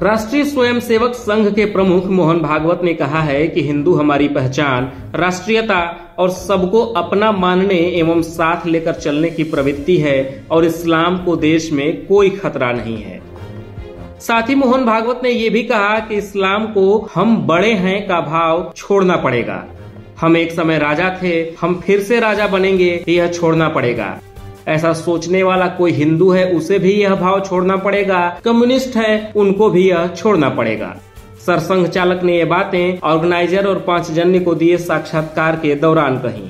राष्ट्रीय स्वयंसेवक संघ के प्रमुख मोहन भागवत ने कहा है कि हिंदू हमारी पहचान, राष्ट्रीयता और सबको अपना मानने एवं साथ लेकर चलने की प्रवृत्ति है और इस्लाम को देश में कोई खतरा नहीं है। साथ ही मोहन भागवत ने ये भी कहा कि इस्लाम को हम बड़े हैं का भाव छोड़ना पड़ेगा। हम एक समय राजा थे, हम फिर से राजा बनेंगे, यह छोड़ना पड़ेगा। ऐसा सोचने वाला कोई हिंदू है उसे भी यह भाव छोड़ना पड़ेगा। कम्युनिस्ट है उनको भी यह छोड़ना पड़ेगा। सरसंघ चालक ने ये बातें ऑर्गेनाइजर और पांचजन्य को दिए साक्षात्कार के दौरान कही।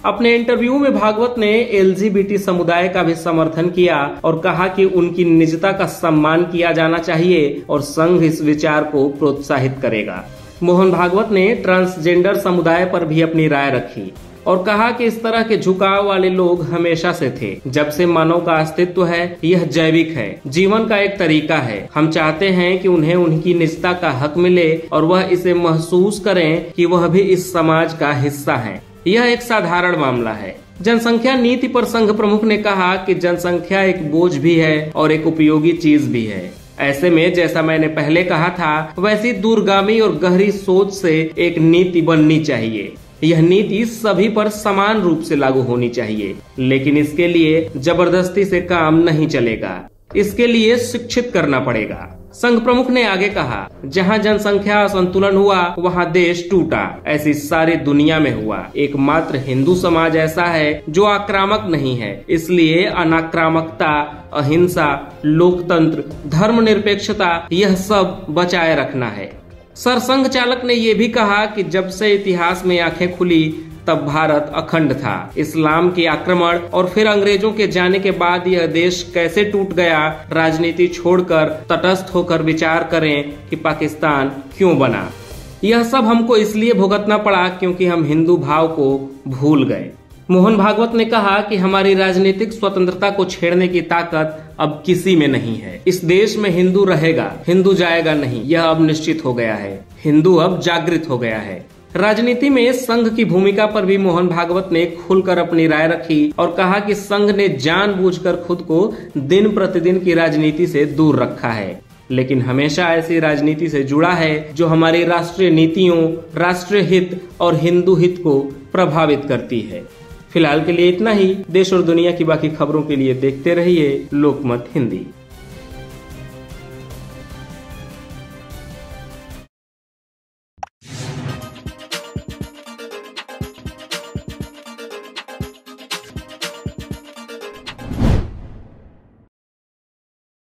अपने इंटरव्यू में भागवत ने LGBT समुदाय का भी समर्थन किया और कहा कि उनकी निजता का सम्मान किया जाना चाहिए और संघ इस विचार को प्रोत्साहित करेगा। मोहन भागवत ने ट्रांसजेंडर समुदाय पर भी अपनी राय रखी और कहा कि इस तरह के झुकाव वाले लोग हमेशा से थे। जब से मानव का अस्तित्व है, यह जैविक है, जीवन का एक तरीका है। हम चाहते हैं कि उन्हें उनकी निजता का हक मिले और वह इसे महसूस करें कि वह भी इस समाज का हिस्सा है। यह एक साधारण मामला है। जनसंख्या नीति पर संघ प्रमुख ने कहा कि जनसंख्या एक बोझ भी है और एक उपयोगी चीज भी है। ऐसे में जैसा मैंने पहले कहा था, वैसी दूरगामी और गहरी सोच से एक नीति बननी चाहिए। यह नीति सभी पर समान रूप से लागू होनी चाहिए, लेकिन इसके लिए जबरदस्ती से काम नहीं चलेगा। इसके लिए शिक्षित करना पड़ेगा। संघ प्रमुख ने आगे कहा, जहां जनसंख्या असंतुलन हुआ वहां देश टूटा। ऐसी सारी दुनिया में हुआ। एकमात्र हिंदू समाज ऐसा है जो आक्रामक नहीं है। इसलिए अनाक्रामकता, अहिंसा, लोकतंत्र, धर्मनिरपेक्षता, यह सब बचाए रखना है। सरसंघ चालक ने यह भी कहा कि जब से इतिहास में आंखें खुली तब भारत अखंड था। इस्लाम के आक्रमण और फिर अंग्रेजों के जाने के बाद यह देश कैसे टूट गया। राजनीति छोड़कर तटस्थ होकर विचार करें कि पाकिस्तान क्यों बना। यह सब हमको इसलिए भुगतना पड़ा क्योंकि हम हिंदू भाव को भूल गए। मोहन भागवत ने कहा कि हमारी राजनीतिक स्वतंत्रता को छेड़ने की ताकत अब किसी में नहीं है। इस देश में हिंदू रहेगा, हिंदू जाएगा नहीं, यह अब निश्चित हो गया है। हिंदू अब जागृत हो गया है। राजनीति में संघ की भूमिका पर भी मोहन भागवत ने खुलकर अपनी राय रखी और कहा कि संघ ने जानबूझकर खुद को दिन प्रतिदिन की राजनीति से दूर रखा है, लेकिन हमेशा ऐसी राजनीति से जुड़ा है जो हमारी राष्ट्रीय नीतियों, राष्ट्रीय हित और हिंदू हित को प्रभावित करती है। फिलहाल के लिए इतना ही। देश और दुनिया की बाकी खबरों के लिए देखते रहिए लोकमत हिंदी।